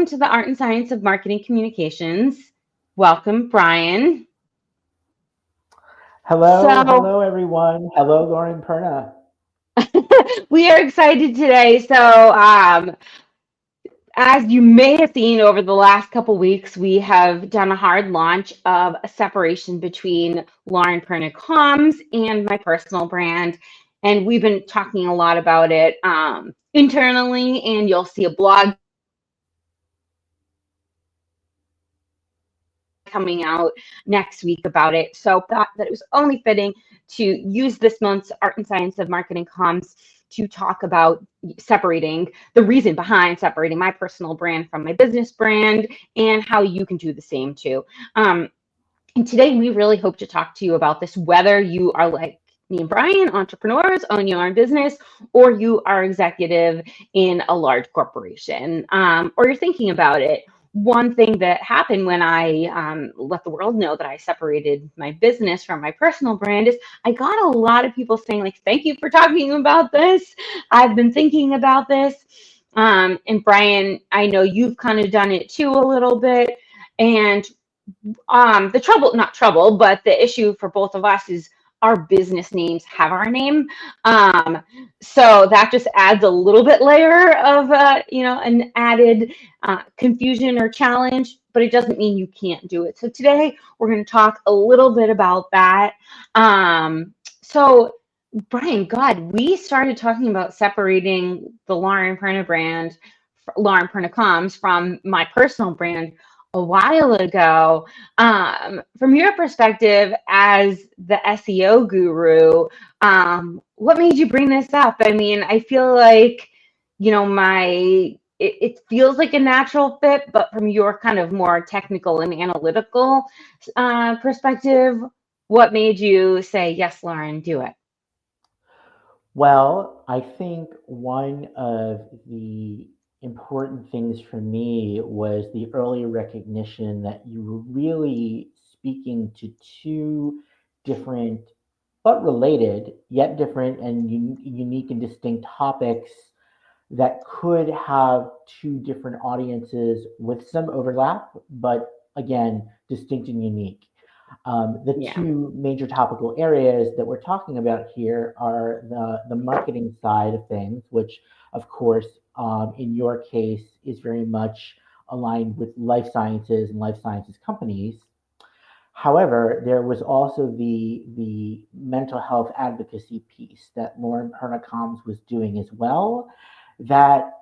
to the Art and Science of Marketing Communications. Welcome, Brian. Hello, So, hello everyone. Hello, Lauren Perna. we are excited today. As you may have seen over the last couple weeks, we have done a hard launch of a separation between Lauren Perna Comms and my personal brand. And we've been talking a lot about it internally, and you'll see a blog coming out next week about it. So thought that it was only fitting to use this month's Art and Science of Marketing Comms to talk about separating the reason behind separating my personal brand from my business brand and how you can do the same too. And today we really hope to talk to you about this, whether you are like me and Brian, entrepreneurs, own your own business, or you are executive in a large corporation, or you're thinking about it. One thing that happened when I let the world know that I separated my business from my personal brand is I got a lot of people saying, like, thank you for talking about this. I've been thinking about this. And Brian, I know you've kind of done it too a little bit. And the trouble, not trouble, but the issue for both of us is our business names have our name. So that just adds a little bit layer of, an added confusion or challenge, but it doesn't mean you can't do it. So today we're going to talk a little bit about that. So Brian, God, we started talking about separating the Lauren Perna brand, Lauren Perna Comms, from my personal brand a while ago. From your perspective as the SEO guru, what made you bring this up? I mean, I feel like, it feels like a natural fit, but from your kind of more technical and analytical perspective, what made you say, yes, Lauren, do it? Well, I think one of the important things for me was the early recognition that you were really speaking to two different, but related, yet different and unique and distinct topics that could have two different audiences with some overlap, but again, distinct and unique. The Yeah. two major topical areas that we're talking about here are the marketing side of things, which, of course, in your case, is very much aligned with life sciences and life sciences companies. However, there was also the mental health advocacy piece that Lauren Pernicoms was doing as well, that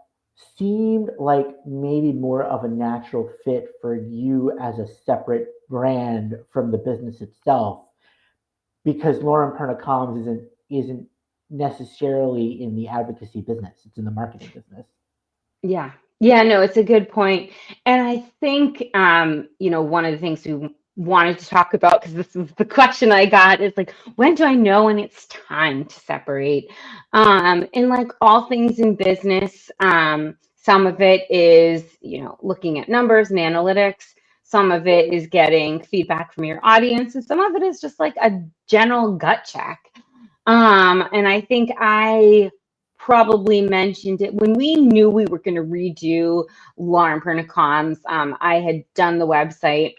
seemed like maybe more of a natural fit for you as a separate brand from the business itself, because Lauren Pernicoms isn't necessarily in the advocacy business; it's in the marketing business. Yeah. Yeah, no, it's a good point. And I think, one of the things we wanted to talk about, because this is the question I got, is like, when do I know when it's time to separate? And like all things in business, some of it is, looking at numbers and analytics. Some of it is getting feedback from your audience, and some of it is just like a general gut check. And I think I probably mentioned it when we knew we were going to redo Lauren Pernicoms. I had done the website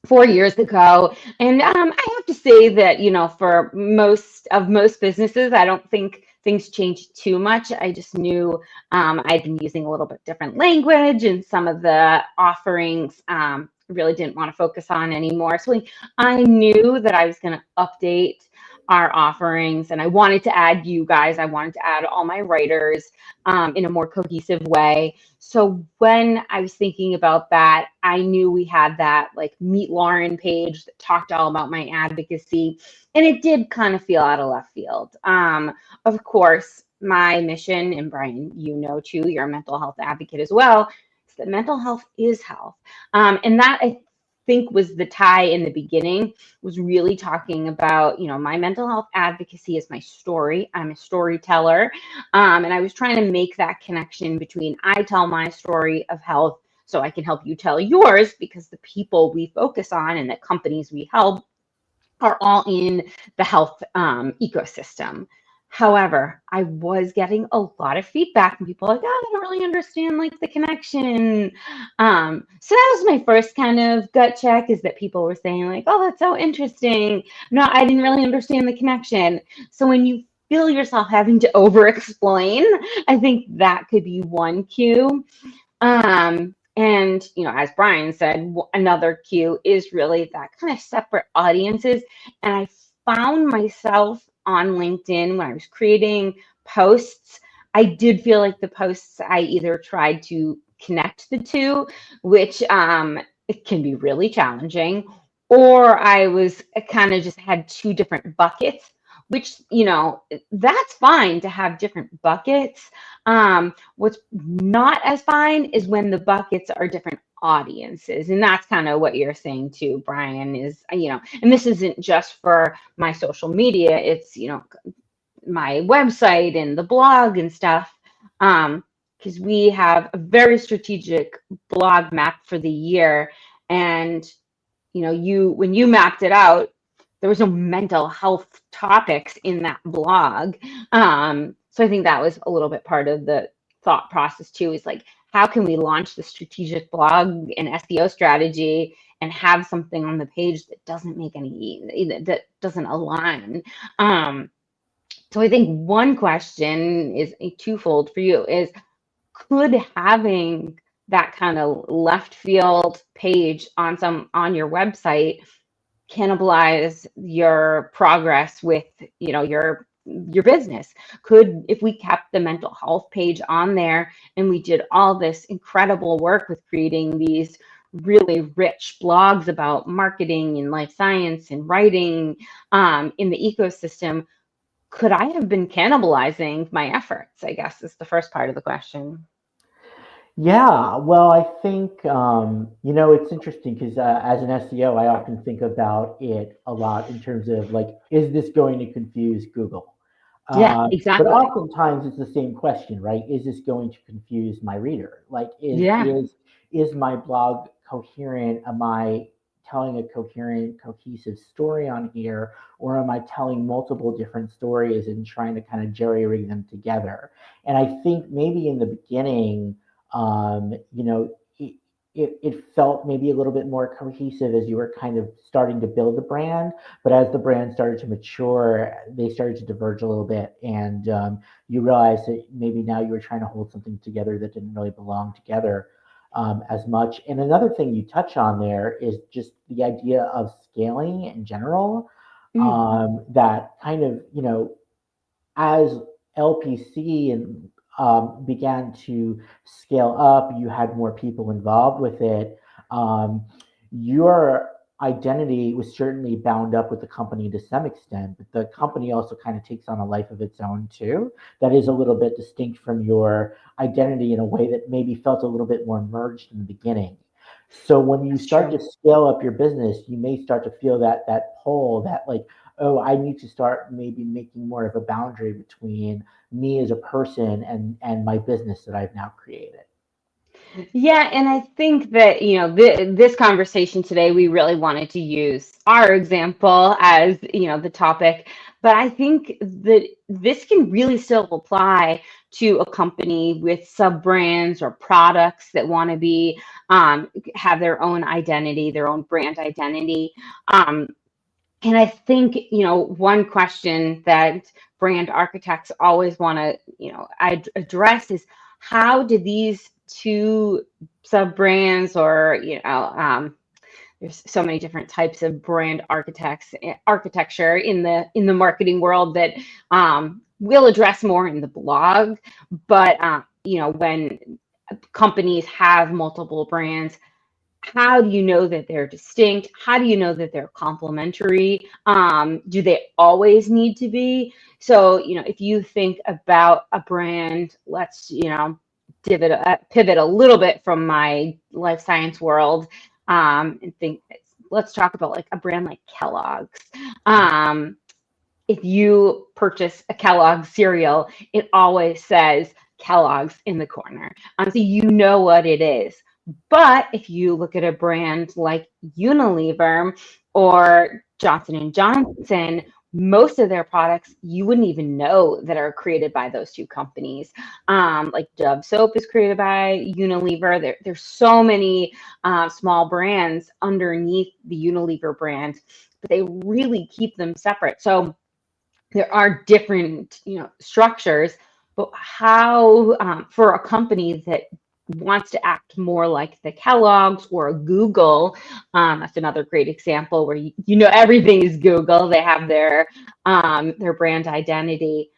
4 years ago, and I have to say that for most businesses, I don't think things changed too much. I just knew I'd been using a little bit different language, and some of the offerings really didn't want to focus on anymore. So I knew that I was going to update our offerings, and I wanted to add you guys. I wanted to add all my writers in a more cohesive way. So when I was thinking about that, I knew we had that like Meet Lauren page that talked all about my advocacy, and it did kind of feel out of left field. Of course, my mission, and Brian, too, you're a mental health advocate as well, is that mental health is health. And that I think was the tie in the beginning, was really talking about, my mental health advocacy is my story. I'm a storyteller. And I was trying to make that connection between I tell my story of health so I can help you tell yours, because the people we focus on and the companies we help are all in the health ecosystem. However, I was getting a lot of feedback from people like, oh, I don't really understand like the connection. So that was my first kind of gut check, is that people were saying like, oh, that's so interesting. No, I didn't really understand the connection. So when you feel yourself having to over explain, I think that could be one cue. And as Brian said, another cue is really that kind of separate audiences. And I found myself on LinkedIn when I was creating posts, I did feel like the posts I either tried to connect the two, which it can be really challenging, or I was kind of just had two different buckets, which that's fine to have different buckets. What's not as fine is when the buckets are different audiences. And that's kind of what you're saying too, Brian, is, and this isn't just for my social media, it's, my website and the blog and stuff. Because we have a very strategic blog map for the year. And, when you mapped it out, there was no mental health topics in that blog. So I think that was a little bit part of the thought process too, is like, how can we launch the strategic blog and SEO strategy and have something on the page that doesn't make that doesn't align? So I think one question is a twofold for you, is could having that kind of left field page on your website cannibalize your progress with your business? Could, if we kept the mental health page on there and we did all this incredible work with creating these really rich blogs about marketing and life science and writing in the ecosystem, could I have been cannibalizing my efforts, I guess, is the first part of the question. Yeah, well, I think it's interesting because as an SEO, I often think about it a lot in terms of like, is this going to confuse Google? Yeah, But exactly. oftentimes it's the same question, right? Is this going to confuse my reader? Like, Yeah, is my blog coherent? Am I telling a coherent, cohesive story on here, or am I telling multiple different stories and trying to kind of jerry rig them together? And I think maybe in the beginning, it felt maybe a little bit more cohesive as you were kind of starting to build the brand. But as the brand started to mature, they started to diverge a little bit. And you realize that maybe now you were trying to hold something together that didn't really belong together as much. And another thing you touch on there is just the idea of scaling in general. mm, That kind of, as LPC and began to scale up, you had more people involved with it. Um, your identity was certainly bound up with the company to some extent, but the company also kind of takes on a life of its own too. That is a little bit distinct from your identity in a way that maybe felt a little bit more merged in the beginning. So when you that's start true. to scale up your business, you may start to feel that pull, that like, oh, I need to start maybe making more of a boundary between me as a person and my business that I've now created. Yeah, and I think that, this conversation today, we really wanted to use our example as, the topic. But I think that this can really still apply to a company with sub brands or products that want to have their own identity, their own brand identity. Um, and I think, one question that brand architects always want to, address is, how do these two sub brands, or, there's so many different types of brand architecture in the marketing world that we'll address more in the blog. But, when companies have multiple brands, how do you know that they're distinct? How do you know that they're complementary? Do they always need to be? So, if you think about a brand, let's, pivot a little bit from my life science world, and let's talk about like a brand like Kellogg's. Um, if you purchase a Kellogg cereal, it always says Kellogg's in the corner. So you know what it is. But if you look at a brand like Unilever or Johnson and Johnson, most of their products you wouldn't even know that are created by those two companies. Like Dove soap is created by Unilever. There's so many small brands underneath the Unilever brand, but they really keep them separate. So there are different, structures, but how for a company that wants to act more like the Kellogg's or a Google, that's another great example where everything is Google. They have their brand identity,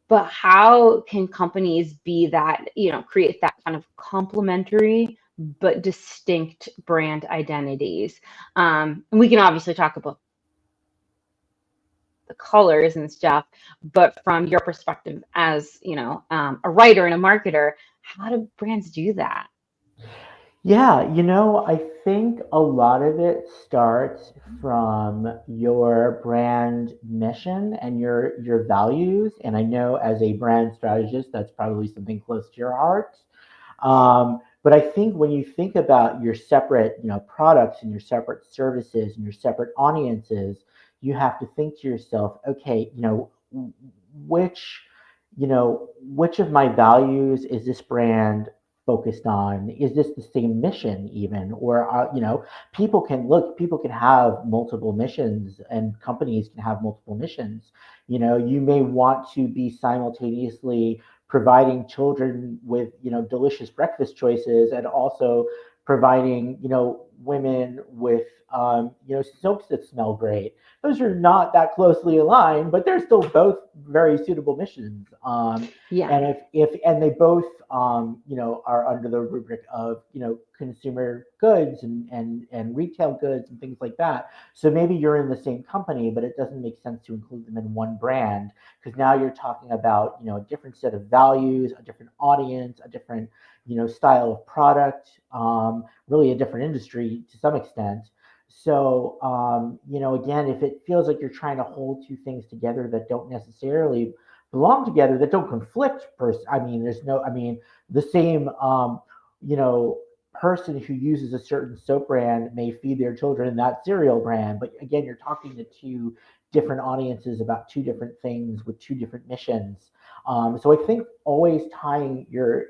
but how can companies be that, create that kind of complementary but distinct brand identities? And we can obviously talk about the colors and stuff, but from your perspective as a writer and a marketer, how do brands do that? Yeah, I think a lot of it starts from your brand mission and your values. And I know as a brand strategist, that's probably something close to your heart. But I think when you think about your separate, products and your separate services and your separate audiences, you have to think to yourself, okay, which, which of my values is this brand focused on? Is this the same mission even? Or, people can have multiple missions and companies can have multiple missions. You may want to be simultaneously providing children with delicious breakfast choices and also providing women with soaps that smell great. Those are not that closely aligned, but they're still both very suitable missions. Yeah. And if and they both are under the rubric of consumer goods and retail goods and things like that. So maybe you're in the same company, but it doesn't make sense to include them in one brand because now you're talking about a different set of values, a different audience, a different style of product, really a different industry to some extent. So again, if it feels like you're trying to hold two things together that don't necessarily belong together, that don't conflict, I mean, the same you know person who uses a certain soap brand may feed their children that cereal brand, but again, you're talking to two different audiences about two different things with two different missions. So I think always tying your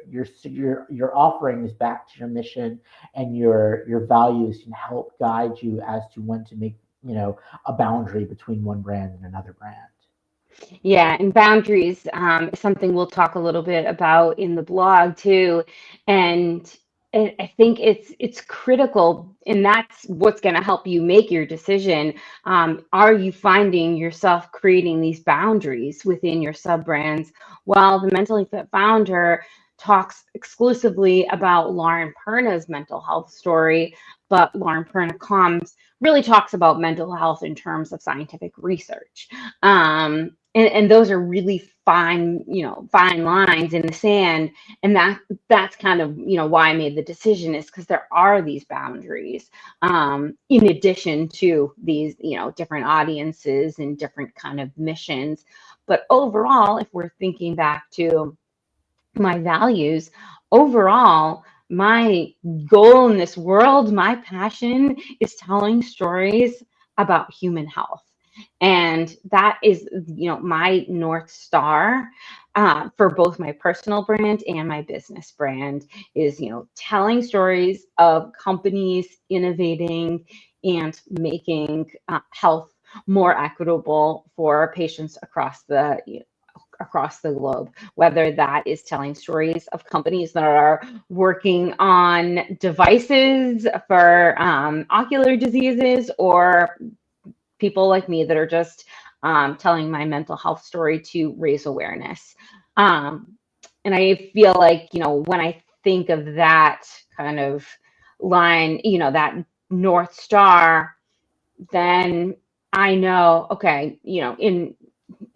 offerings back to your mission and your values can help guide you as to when to make a boundary between one brand and another brand. Yeah, and boundaries is something we'll talk a little bit about in the blog too. And I think it's critical, and that's what's going to help you make your decision. Are you finding yourself creating these boundaries within your sub brands? While the Mentally Fit founder talks exclusively about Lauren Perna's mental health story, but Lauren Perna comes really talks about mental health in terms of scientific research. And those are really fine, fine lines in the sand. And that's kind of, why I made the decision is because there are these boundaries, in addition to these, different audiences and different kind of missions. But overall, if we're thinking back to my values, overall, my goal in this world, my passion is telling stories about human health. And that is, my North Star for both my personal brand and my business brand is, telling stories of companies innovating and making health more equitable for patients across the globe, whether that is telling stories of companies that are working on devices for ocular diseases, or people like me that are just telling my mental health story to raise awareness. Um, and I feel like, when I think of that kind of line, that North Star, then I know, okay, in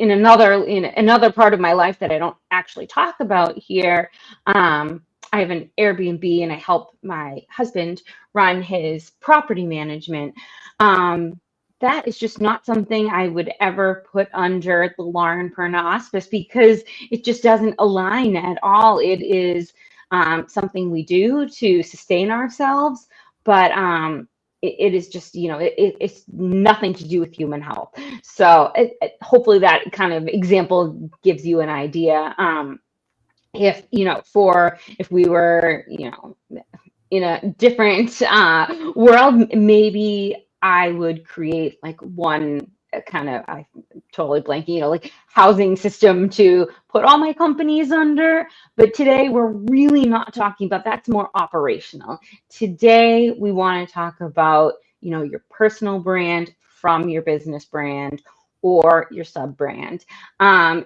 another part of my life that I don't actually talk about here, I have an Airbnb and I help my husband run his property management. Um, that is just not something I would ever put under the Lauren Perna auspice because it just doesn't align at all. It is something we do to sustain ourselves, but it is just, it's nothing to do with human health. So hopefully that kind of example gives you an idea. If, if we were, in a different world, maybe I would create like one kind of, I totally blanking, like housing system to put all my companies under. But today we're really not talking about, that's more operational. Today we want to talk about, your personal brand from your business brand or your sub brand.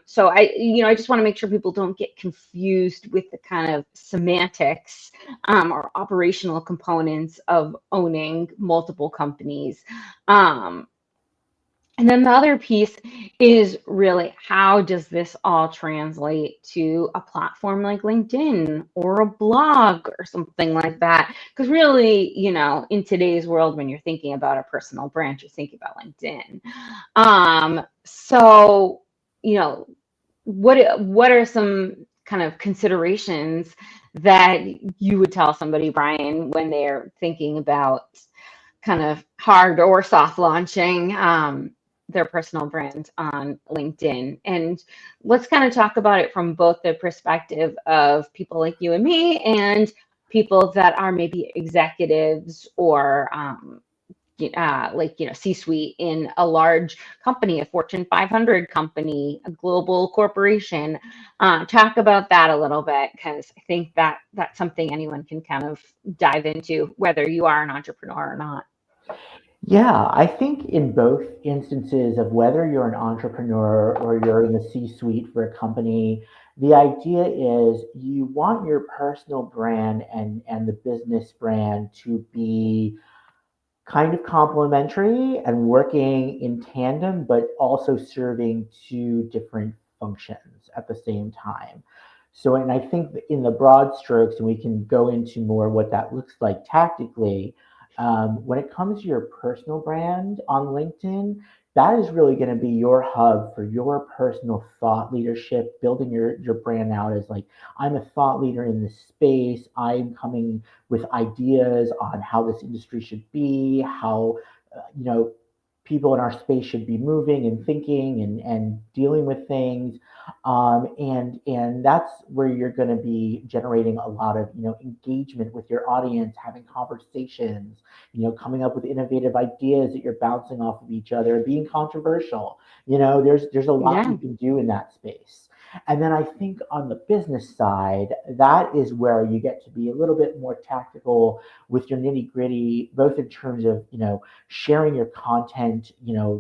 So I just want to make sure people don't get confused with the kind of semantics or operational components of owning multiple companies. Um, and then the other piece is really, how does this all translate to a platform like LinkedIn or a blog or something like that? Because really, in today's world, when you're thinking about a personal brand, you're thinking about LinkedIn. So, what are some kind of considerations that you would tell somebody, Brian, when they're thinking about kind of hard or soft launching their personal brand on LinkedIn? And let's kind of talk about it from both the perspective of people like you and me and people that are maybe executives or like, C-suite in a large company, a Fortune 500 company, a global corporation. Talk about that a little bit, because I think that that's something anyone can kind of dive into, whether you are an entrepreneur or not. Yeah, I think in both instances of whether you're an entrepreneur or you're in the C-suite for a company, the idea is you want your personal brand and the business brand to be kind of complementary and working in tandem, but also serving two different functions at the same time. So, and I think in the broad strokes, and we can go into more what that looks like tactically, when it comes to your personal brand on LinkedIn, that is really going to be your hub for your personal thought leadership, building your brand out as like, I'm a thought leader in this space. I'm coming with ideas on how this industry should be, how people in our space should be moving and thinking and dealing with things, and that's where you're going to be generating a lot of engagement with your audience, having conversations, coming up with innovative ideas that you're bouncing off of each other, being controversial. There's a lot Yeah. you can do in that space. And then I think on the business side, that is where you get to be a little bit more tactical with your nitty gritty, both in terms of, sharing your content.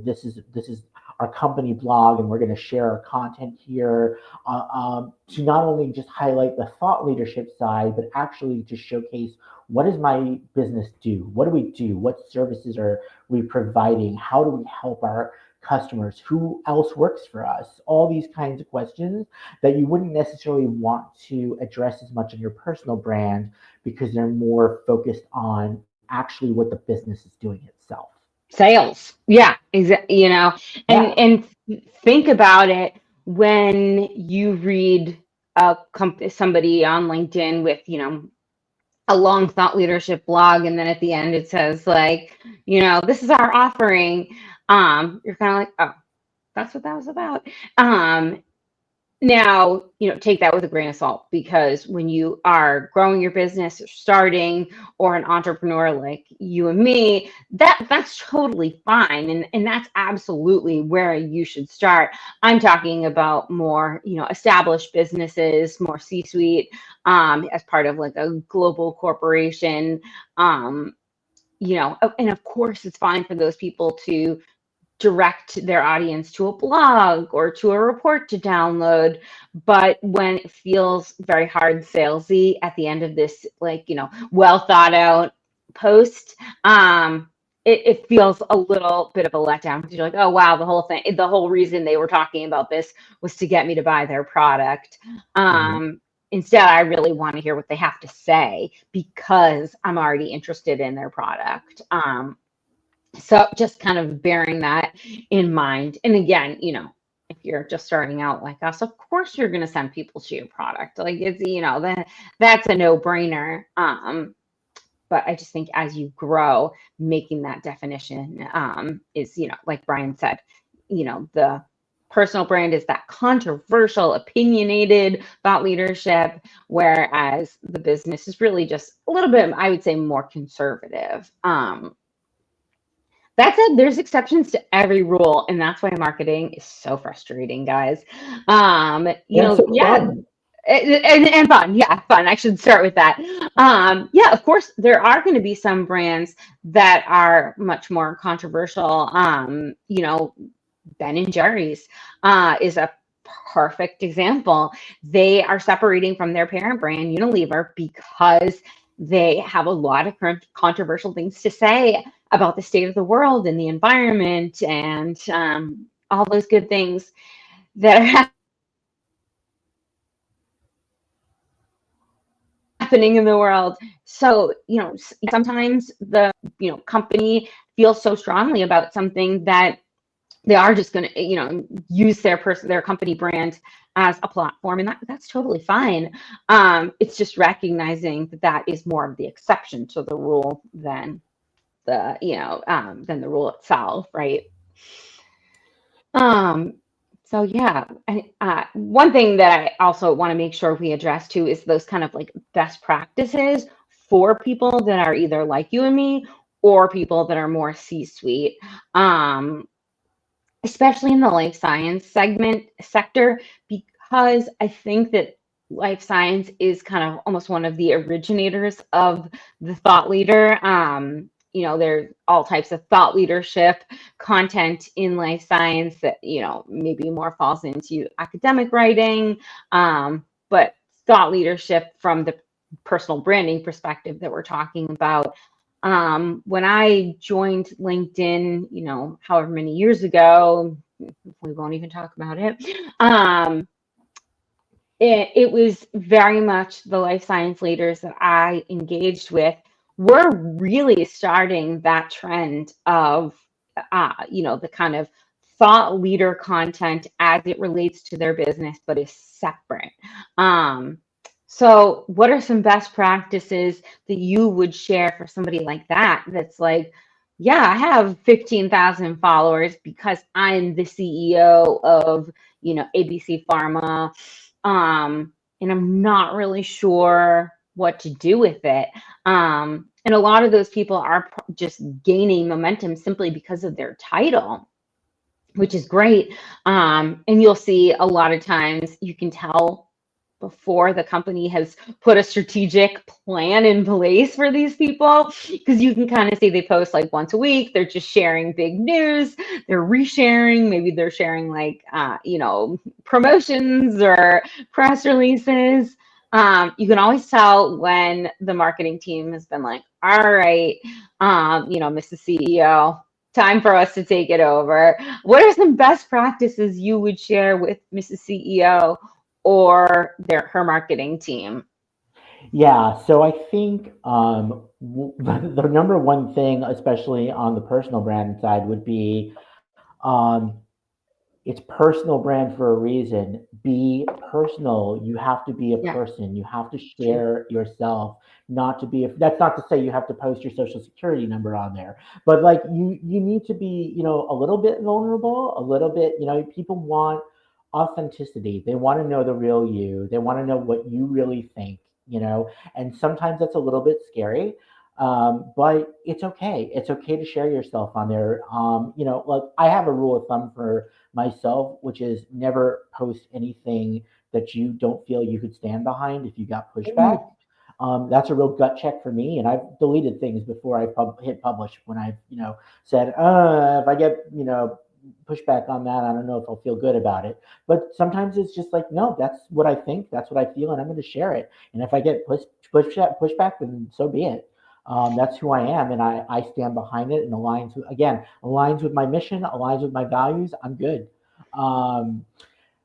This is our company blog, and we're going to share our content here to not only just highlight the thought leadership side, but actually to showcase, what does my business do? What do we do? What services are we providing? How do we help our customers? Who else works for us? All these kinds of questions that you wouldn't necessarily want to address as much in your personal brand, because they're more focused on actually what the business is doing itself. Sales. Yeah, exactly. Yeah. And think about it, when you read somebody on LinkedIn with, a long thought leadership blog, and then at the end it says like, this is our offering. You're kind of like, oh, that's what that was about. Now, take that with a grain of salt, because when you are growing your business or starting, or an entrepreneur like you and me, that's totally fine. And that's absolutely where you should start. I'm talking about more, established businesses, more C-suite, as part of like a global corporation. And of course it's fine for those people to direct their audience to a blog or to a report to download. But when it feels very hard salesy at the end of this, like, well thought out post, it feels a little bit of a letdown, because you're like, oh wow, the whole reason they were talking about this was to get me to buy their product. Mhm. Instead, I really want to hear what they have to say, because I'm already interested in their product. So just kind of bearing that in mind. And again, if you're just starting out like us, of course you're going to send people to your product. Like, it's, that's a no brainer. but I just think as you grow, making that definition is, like Brian said, the personal brand is that controversial, opinionated thought leadership, whereas the business is really just a little bit, I would say, more conservative. That said, there's exceptions to every rule, and that's why marketing is so frustrating, guys. And so Yeah, fun. and fun. Yeah, fun. I should start with that. Yeah, of course, there are going to be some brands that are much more controversial. Ben and Jerry's is a perfect example. They are separating from their parent brand, Unilever, because they have a lot of controversial things to say about the state of the world and the environment and all those good things that are happening in the world. So, sometimes the company feels so strongly about something that they are just going to use their company brand as a platform, and that's totally fine. It's just recognizing that that is more of the exception to the rule than the rule itself, right? Um, so yeah, one thing that I also want to make sure we address too is those kind of like best practices for people that are either like you and me or people that are more C-suite. Especially in the life science sector, because I think that life science is kind of almost one of the originators of the thought leader. There's all types of thought leadership content in life science that, maybe more falls into academic writing, but thought leadership from the personal branding perspective that we're talking about. When I joined LinkedIn, however many years ago, we won't even talk about it. It was very much the life science leaders that I engaged with were really starting that trend of, the kind of thought leader content as it relates to their business, but is separate. Um, so, what are some best practices that you would share for somebody like that? That's like, yeah, I have 15,000 followers because I'm the CEO of, ABC Pharma, and I'm not really sure what to do with it. And a lot of those people are just gaining momentum simply because of their title, which is great. And you'll see a lot of times you can tell before the company has put a strategic plan in place for these people, because you can kind of see they post like once a week. They're just sharing big news. They're resharing. Maybe they're sharing like, promotions or press releases. You can always tell when the marketing team has been like, all right, Mrs. CEO, time for us to take it over. What are some best practices you would share with Mrs. CEO or her marketing team? Yeah, so I think the number one thing, especially on the personal brand side, would be um, it's personal brand for a reason. Be personal. You have to be a Yeah, person. You have to true. share yourself. Not to be. That's not to say you have to post your social security number on there, but like you need to be, a little bit vulnerable, a little bit. People want authenticity. They want to know the real you. They want to know what you really think. And sometimes that's a little bit scary. But it's okay. It's okay to share yourself on there. Like I have a rule of thumb for myself, which is never post anything that you don't feel you could stand behind if you got pushback. Ooh, That's a real gut check for me, and I've deleted things before I hit publish when I've said, if I get pushback on that, I don't know if I'll feel good about it. But sometimes it's just like, no, that's what I think, that's what I feel, and I'm going to share it. And if I get pushback, then so be it. That's who I am, and I stand behind it, and aligns with my mission, aligns with my values. I'm good. Um,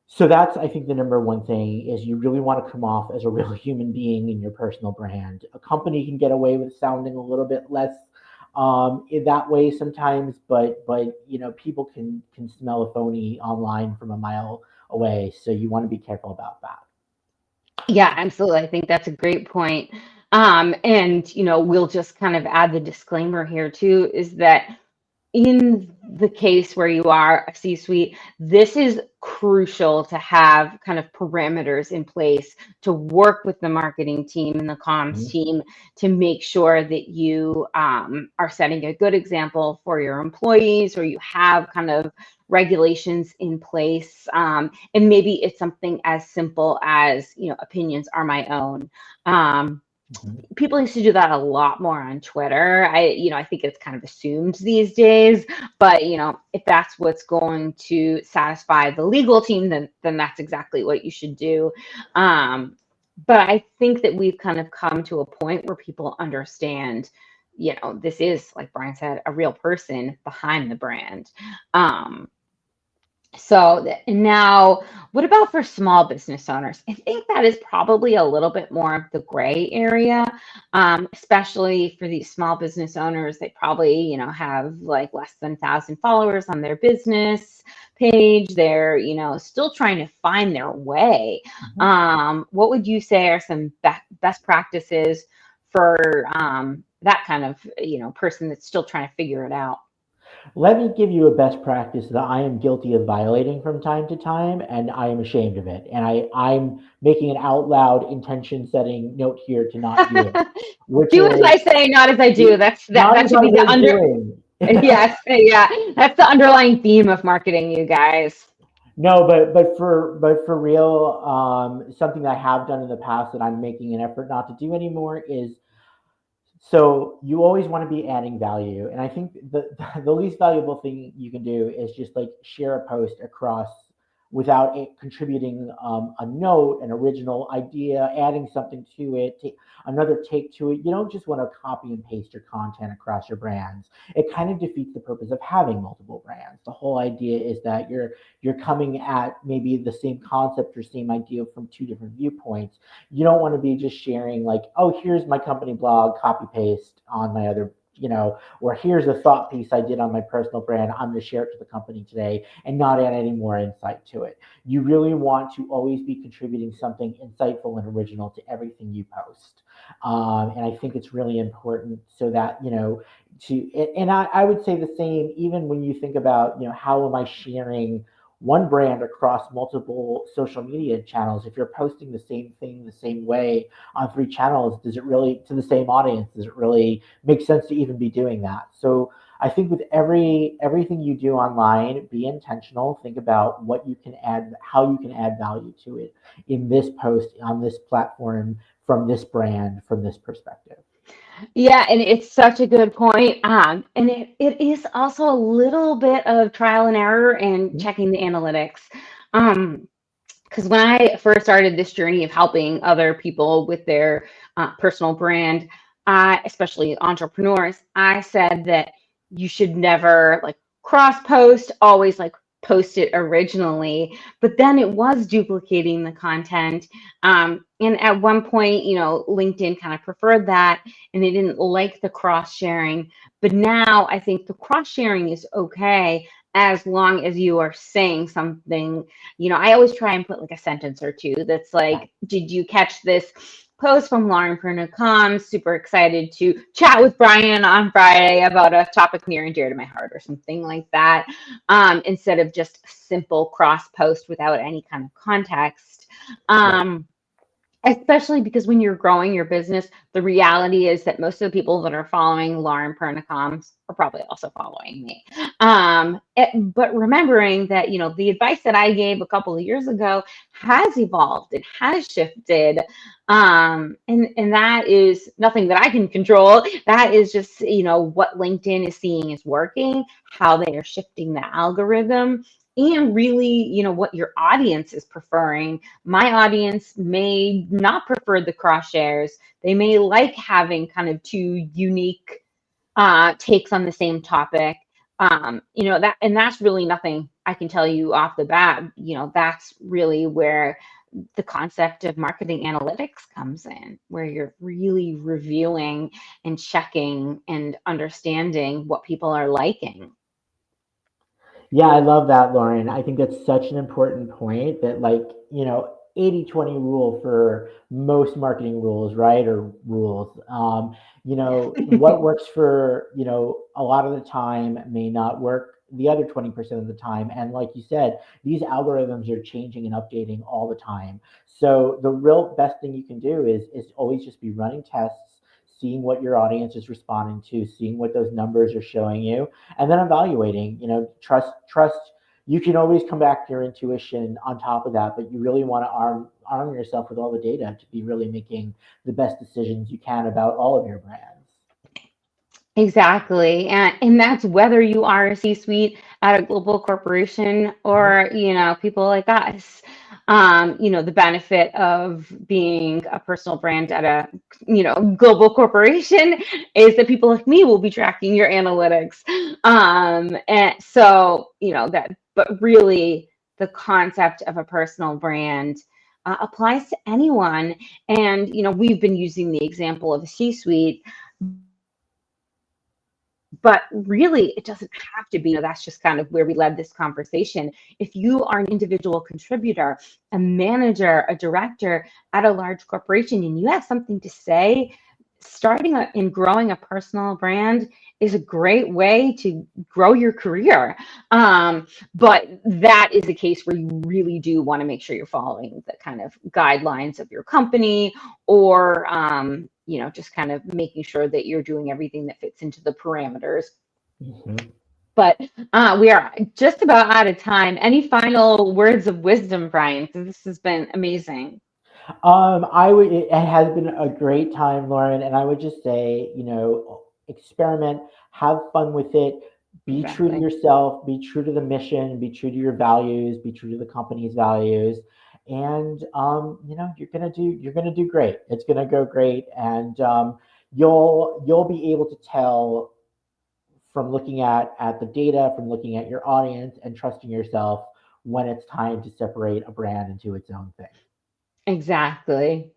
so that's, I think, the number one thing is you really want to come off as a real human being in your personal brand. A company can get away with sounding a little bit less in that way sometimes, but people can smell a phony online from a mile away. So you want to be careful about that. yeah, absolutely. I think that's a great point. And we'll just kind of add the disclaimer here too, is that in the case where you are a C-suite, this is crucial to have kind of parameters in place to work with the marketing team and the comms Mhm. team to make sure that you are setting a good example for your employees, or you have kind of regulations in place. And maybe it's something as simple as, opinions are my own. Um, Mhm. People used to do that a lot more on Twitter. I think it's kind of assumed these days, but if that's what's going to satisfy the legal team, then that's exactly what you should do. Um, but I think that we've kind of come to a point where people understand, this is, like Brian said, a real person behind the brand. Um, now, what about for small business owners? I think that is probably a little bit more of the gray area, especially for these small business owners. They probably, have like less than 1,000 followers on their business page. They're, still trying to find their way. Mhm. What would you say are some best practices for that kind of, person that's still trying to figure it out? Let me give you a best practice that I am guilty of violating from time to time, and I am ashamed of it. And I'm making an out loud intention setting note here to not do it, which Do as is I say, not as I do. not That as should I be the was doing. yes, yeah. That's the underlying theme of marketing, you guys. No, but for real, something that I have done in the past that I'm making an effort not to do anymore is, so you always want to be adding value, and I think the the least valuable thing you can do is just like share a post across without it contributing a note, an original idea, adding something to it, another take to it. You don't just want to copy and paste your content across your brands. It kind of defeats the purpose of having multiple brands. The whole idea is that you're coming at maybe the same concept or same idea from two different viewpoints. You don't want to be just sharing like, oh, here's my company blog, copy paste on my other, or here's a thought piece I did on my personal brand. I'm going to share it to the company today and not add any more insight to it. You really want to always be contributing something insightful and original to everything you post. And I think it's really important so that, and I would say the same, even when you think about, how am I sharing one brand across multiple social media channels? If you're posting the same thing the same way on three channels, does it really, to the same audience, does it really make sense to even be doing that? So I think with everything you do online, be intentional. Think about what you can add, how you can add value to it in this post, on this platform, from this brand, from this perspective. Yeah, and it's such a good point. And it is also a little bit of trial and error and Mhm. checking the analytics. Um, because when I first started this journey of helping other people with their personal brand, especially entrepreneurs, I said that you should never like cross post, always like post it originally. But then it was duplicating the content. And at one point, LinkedIn kind of preferred that and they didn't like the cross sharing. But now I think the cross sharing is okay as long as you are saying something. I always try and put like a sentence or two that's Yeah. like, did you catch this post from Lauren Perna? Super excited to chat with Brian on Friday about a topic near and dear to my heart or something like that. Instead of just a simple cross post without any kind of context. Right. Um, Especially because when you're growing your business, the reality is that most of the people that are following Lauren Pernicoms are probably also following me. But remembering that, the advice that I gave a couple of years ago has evolved, it has shifted. And that is nothing that I can control. That is just, what LinkedIn is seeing is working, how they are shifting the algorithm, and really, what your audience is preferring. My audience may not prefer the cross shares. They may like having kind of two unique takes on the same topic. That's really nothing I can tell you off the bat. That's really where the concept of marketing analytics comes in, where you're really reviewing and checking and understanding what people are liking. Yeah, I love that, Lauren. I think that's such an important point that, like, 80/20 rule for most marketing rules, right? Or rules. What works for, a lot of the time may not work the other 20% of the time. And like you said, these algorithms are changing and updating all the time. So the real best thing you can do is always just be running tests, seeing what your audience is responding to, seeing what those numbers are showing you, and then evaluating. Trust. You can always come back to your intuition on top of that, but you really want to arm yourself with all the data to be really making the best decisions you can about all of your brands. Exactly. And that's whether you are a C-suite at a global corporation Mhm. or, people like us. The benefit of being a personal brand at a, global corporation is that people like me will be tracking your analytics. And so, but really the concept of a personal brand applies to anyone. And, we've been using the example of a C-suite, but really it doesn't have to be. That's just kind of where we led this conversation. If you are an individual contributor, a manager, a director at a large corporation, and you have something to say, and growing a personal brand is a great way to grow your career. But that is a case where you really do want to make sure you're following the kind of guidelines of your company, or just kind of making sure that you're doing everything that fits into the parameters. Mhm. But we are just about out of time. Any final words of wisdom, Brian? Because this has been amazing. It has been a great time, Lauren, and I would just say, experiment, have fun with it, be true to Exactly. yourself, be true to the mission, be true to your values, be true to the company's values, and you're gonna do great. It's gonna go great, and you'll be able to tell from looking at the data, from looking at your audience, and trusting yourself when it's time to separate a brand into its own thing. Exactly.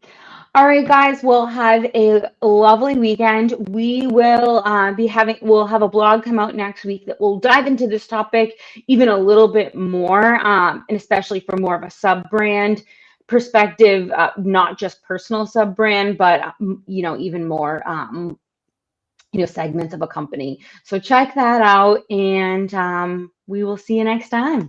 All right, guys, we'll have a lovely weekend. We'll have a blog come out next week that will dive into this topic even a little bit more, and especially from more of a sub brand perspective, not just personal sub brand, but, even more, segments of a company. So check that out, and we will see you next time.